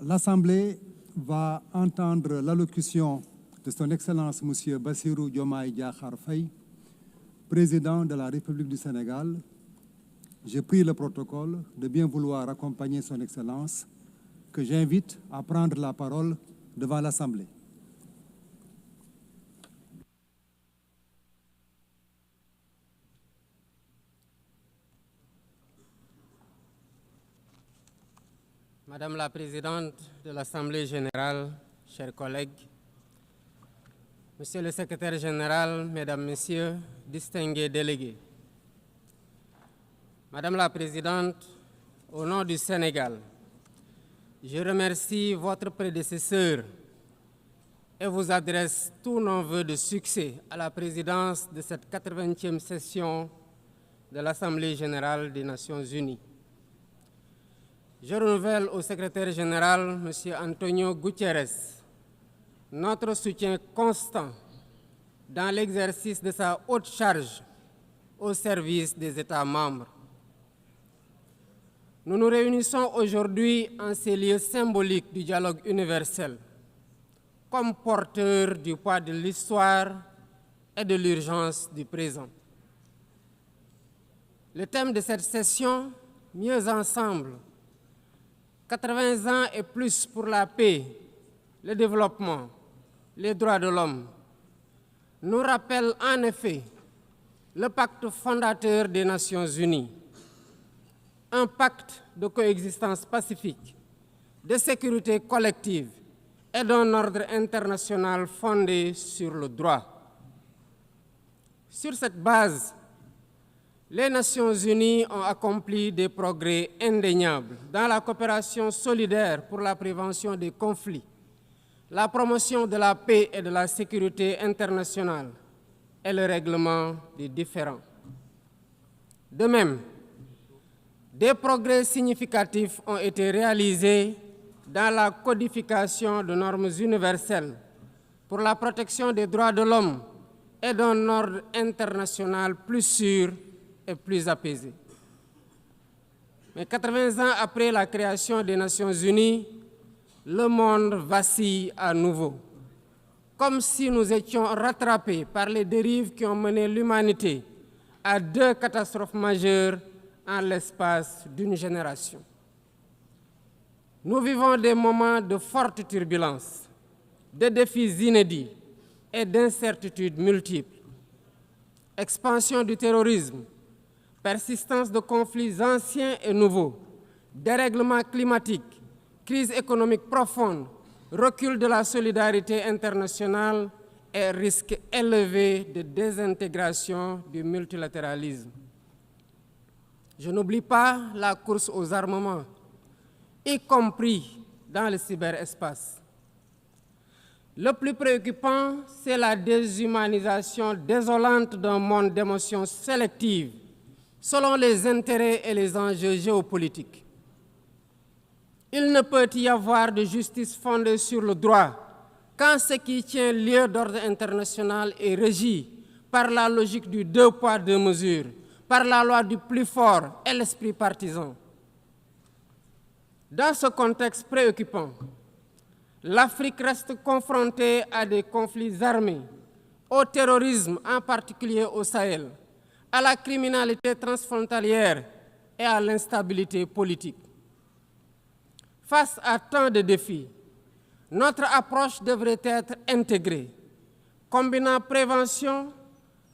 L'Assemblée va entendre l'allocution de son Excellence M. Bassirou Diomaye Diakhar Faye, président de la République du Sénégal. Je prie le protocole de bien vouloir accompagner son Excellence, que j'invite à prendre la parole devant l'Assemblée. Madame la Présidente de l'Assemblée générale, chers collègues, Monsieur le Secrétaire général, Mesdames, Messieurs, distingués délégués, Madame la Présidente, au nom du Sénégal, je remercie votre prédécesseur et vous adresse tous nos vœux de succès à la présidence de cette 80e session de l'Assemblée générale des Nations unies. Je renouvelle au secrétaire général, M. Antonio Guterres, notre soutien constant dans l'exercice de sa haute charge au service des États membres. Nous nous réunissons aujourd'hui en ces lieux symboliques du dialogue universel, comme porteurs du poids de l'histoire et de l'urgence du présent. Le thème de cette session, Mieux ensemble, 80 ans et plus pour la paix, le développement, les droits de l'homme, nous rappelle en effet le pacte fondateur des Nations unies, un pacte de coexistence pacifique, de sécurité collective et d'un ordre international fondé sur le droit. Sur cette base, les Nations unies ont accompli des progrès indéniables dans la coopération solidaire pour la prévention des conflits, la promotion de la paix et de la sécurité internationale et le règlement des différends. De même, des progrès significatifs ont été réalisés dans la codification de normes universelles pour la protection des droits de l'homme et d'un ordre international plus sûr et plus apaisé. Mais 80 ans après la création des Nations unies, le monde vacille à nouveau, comme si nous étions rattrapés par les dérives qui ont mené l'humanité à 2 catastrophes majeures en l'espace d'une génération. Nous vivons des moments de forte turbulence, de défis inédits et d'incertitudes multiples. Expansion du terrorisme, persistance de conflits anciens et nouveaux, dérèglement climatique, crise économique profonde, recul de la solidarité internationale et risque élevé de désintégration du multilatéralisme. Je n'oublie pas la course aux armements, y compris dans le cyberespace. Le plus préoccupant, c'est la déshumanisation désolante d'un monde d'émotions sélectives selon les intérêts et les enjeux géopolitiques. Il ne peut y avoir de justice fondée sur le droit quand ce qui tient lieu d'ordre international est régi par la logique du 2 poids 2 mesures, par la loi du plus fort et l'esprit partisan. Dans ce contexte préoccupant, l'Afrique reste confrontée à des conflits armés, au terrorisme, en particulier au Sahel, à la criminalité transfrontalière et à l'instabilité politique. Face à tant de défis, notre approche devrait être intégrée, combinant prévention,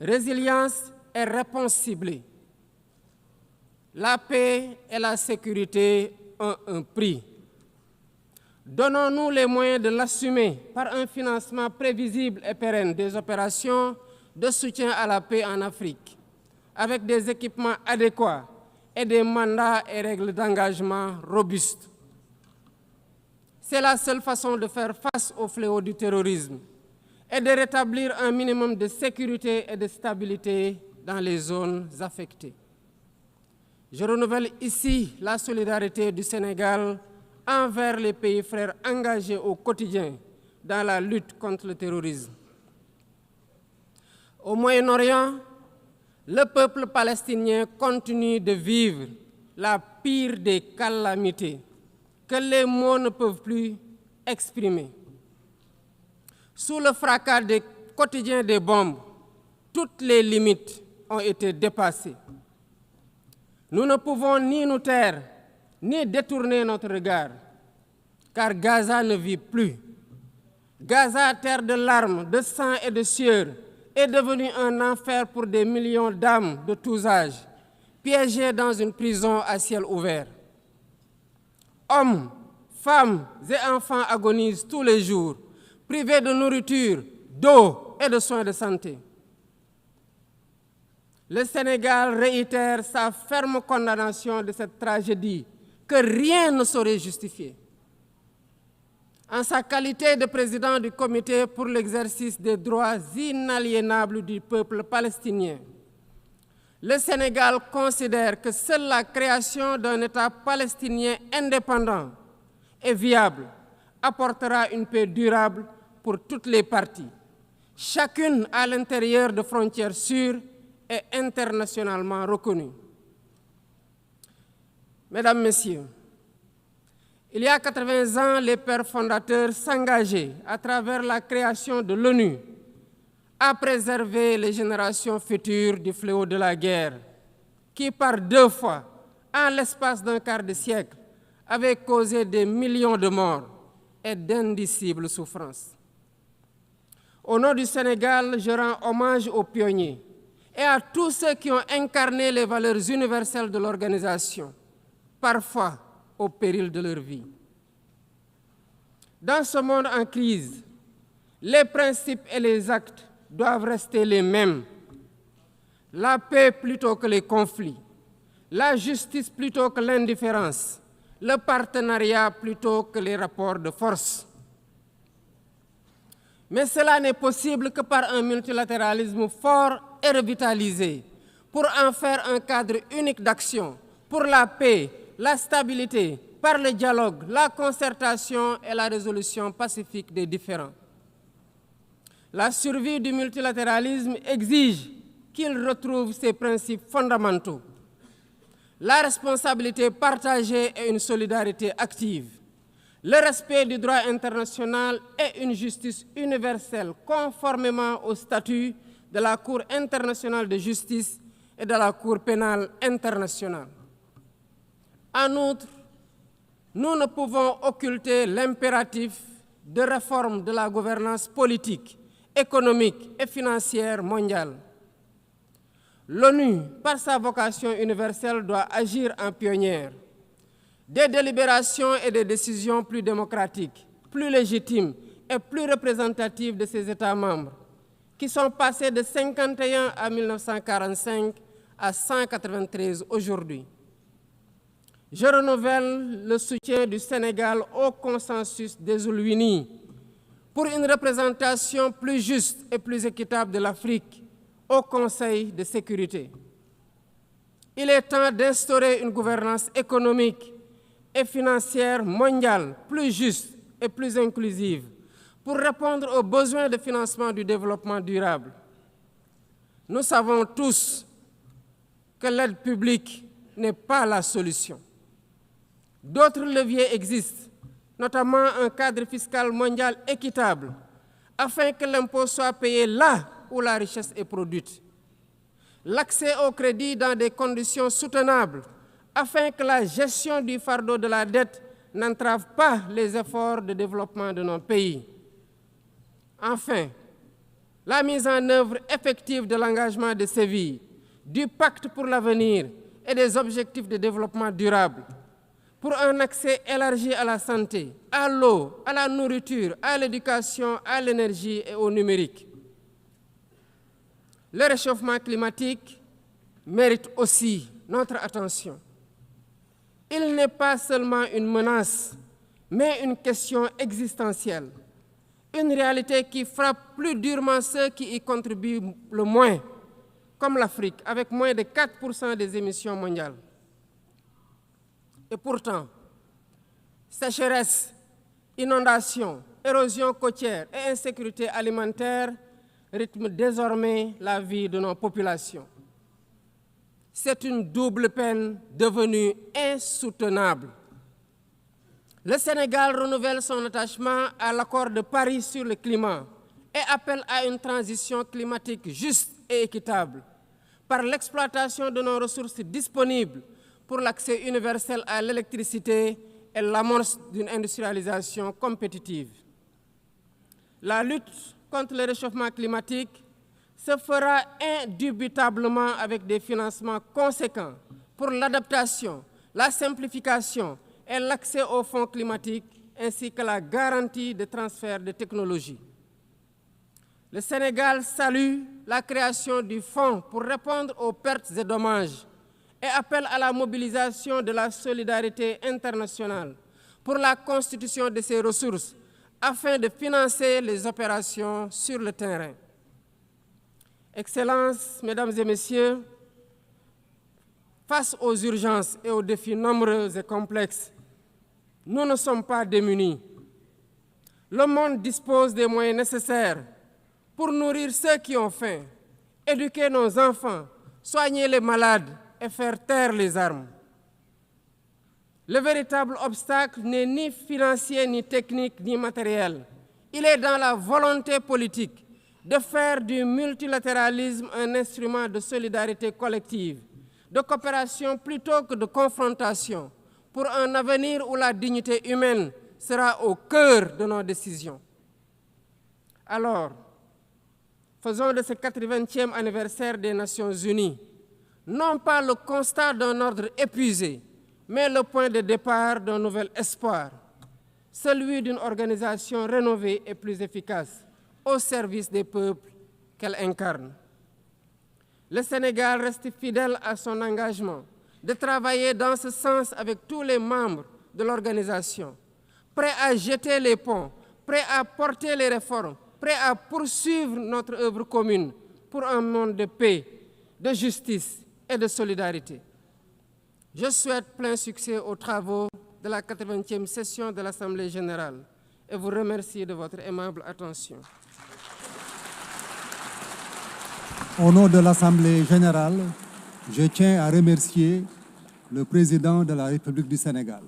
résilience et réponse ciblée. La paix et la sécurité ont un prix. Donnons-nous les moyens de l'assumer par un financement prévisible et pérenne des opérations de soutien à la paix en Afrique, avec des équipements adéquats et des mandats et règles d'engagement robustes. C'est la seule façon de faire face au fléau du terrorisme et de rétablir un minimum de sécurité et de stabilité dans les zones affectées. Je renouvelle ici la solidarité du Sénégal envers les pays frères engagés au quotidien dans la lutte contre le terrorisme. Au Moyen-Orient, le peuple palestinien continue de vivre la pire des calamités, que les mots ne peuvent plus exprimer. Sous le fracas quotidien des bombes, toutes les limites ont été dépassées. Nous ne pouvons ni nous taire, ni détourner notre regard, car Gaza ne vit plus. Gaza, terre de larmes, de sang et de sueur, est devenue un enfer pour des millions d'âmes de tous âges, piégées dans une prison à ciel ouvert. Hommes, femmes et enfants agonisent tous les jours, privés de nourriture, d'eau et de soins de santé. Le Sénégal réitère sa ferme condamnation de cette tragédie que rien ne saurait justifier. En sa qualité de président du Comité pour l'exercice des droits inaliénables du peuple palestinien, le Sénégal considère que seule la création d'un État palestinien indépendant et viable apportera une paix durable pour toutes les parties, chacune à l'intérieur de frontières sûres et internationalement reconnues. Mesdames, Messieurs, il y a 80 ans, les pères fondateurs s'engageaient, à travers la création de l'ONU, à préserver les générations futures du fléau de la guerre, qui par 2 fois, en l'espace d'un quart de siècle, avait causé des millions de morts et d'indicibles souffrances. Au nom du Sénégal, je rends hommage aux pionniers et à tous ceux qui ont incarné les valeurs universelles de l'organisation, parfois au péril de leur vie. Dans ce monde en crise, les principes et les actes doivent rester les mêmes. La paix plutôt que les conflits, la justice plutôt que l'indifférence, le partenariat plutôt que les rapports de force. Mais cela n'est possible que par un multilatéralisme fort et revitalisé, pour en faire un cadre unique d'action, pour la paix, la stabilité, par le dialogue, la concertation et la résolution pacifique des différends. La survie du multilatéralisme exige qu'il retrouve ses principes fondamentaux, la responsabilité partagée et une solidarité active, le respect du droit international et une justice universelle conformément au statut de la Cour internationale de justice et de la Cour pénale internationale. En outre, nous ne pouvons occulter l'impératif de réforme de la gouvernance politique, économique et financière mondiale. L'ONU, par sa vocation universelle, doit agir en pionnière. Des délibérations et des décisions plus démocratiques, plus légitimes et plus représentatives de ses États membres, qui sont passés de 51 à 1945 à 193 aujourd'hui. Je renouvelle le soutien du Sénégal au consensus des Oulouini pour une représentation plus juste et plus équitable de l'Afrique au Conseil de sécurité. Il est temps d'instaurer une gouvernance économique et financière mondiale plus juste et plus inclusive pour répondre aux besoins de financement du développement durable. Nous savons tous que l'aide publique n'est pas la solution. D'autres leviers existent, notamment un cadre fiscal mondial équitable, afin que l'impôt soit payé là où la richesse est produite. L'accès au crédit dans des conditions soutenables, afin que la gestion du fardeau de la dette n'entrave pas les efforts de développement de nos pays. Enfin, la mise en œuvre effective de l'engagement de Séville, du pacte pour l'avenir et des objectifs de développement durable, pour un accès élargi à la santé, à l'eau, à la nourriture, à l'éducation, à l'énergie et au numérique. Le réchauffement climatique mérite aussi notre attention. Il n'est pas seulement une menace, mais une question existentielle, une réalité qui frappe plus durement ceux qui y contribuent le moins, comme l'Afrique, avec moins de 4% des émissions mondiales. Et pourtant, sécheresse, inondations, érosion côtière et insécurité alimentaire rythment désormais la vie de nos populations. C'est une double peine devenue insoutenable. Le Sénégal renouvelle son attachement à l'accord de Paris sur le climat et appelle à une transition climatique juste et équitable par l'exploitation de nos ressources disponibles pour l'accès universel à l'électricité et l'amorce d'une industrialisation compétitive. La lutte contre le réchauffement climatique se fera indubitablement avec des financements conséquents pour l'adaptation, la simplification et l'accès aux fonds climatiques, ainsi que la garantie de transfert de technologies. Le Sénégal salue la création du fonds pour répondre aux pertes et dommages et appelle à la mobilisation de la solidarité internationale pour la constitution de ces ressources afin de financer les opérations sur le terrain. Excellences, Mesdames et Messieurs, face aux urgences et aux défis nombreux et complexes, nous ne sommes pas démunis. Le monde dispose des moyens nécessaires pour nourrir ceux qui ont faim, éduquer nos enfants, soigner les malades et faire taire les armes. Le véritable obstacle n'est ni financier, ni technique, ni matériel. Il est dans la volonté politique de faire du multilatéralisme un instrument de solidarité collective, de coopération plutôt que de confrontation, pour un avenir où la dignité humaine sera au cœur de nos décisions. Alors, faisons de ce 80e anniversaire des Nations Unies, non pas le constat d'un ordre épuisé, mais le point de départ d'un nouvel espoir, celui d'une organisation rénovée et plus efficace, au service des peuples qu'elle incarne. Le Sénégal reste fidèle à son engagement de travailler dans ce sens avec tous les membres de l'organisation, prêt à jeter les ponts, prêt à porter les réformes, prêt à poursuivre notre œuvre commune pour un monde de paix, de justice et de solidarité. Je souhaite plein succès aux travaux de la 80e session de l'Assemblée générale et vous remercie de votre aimable attention. Au nom de l'Assemblée générale, je tiens à remercier le président de la République du Sénégal.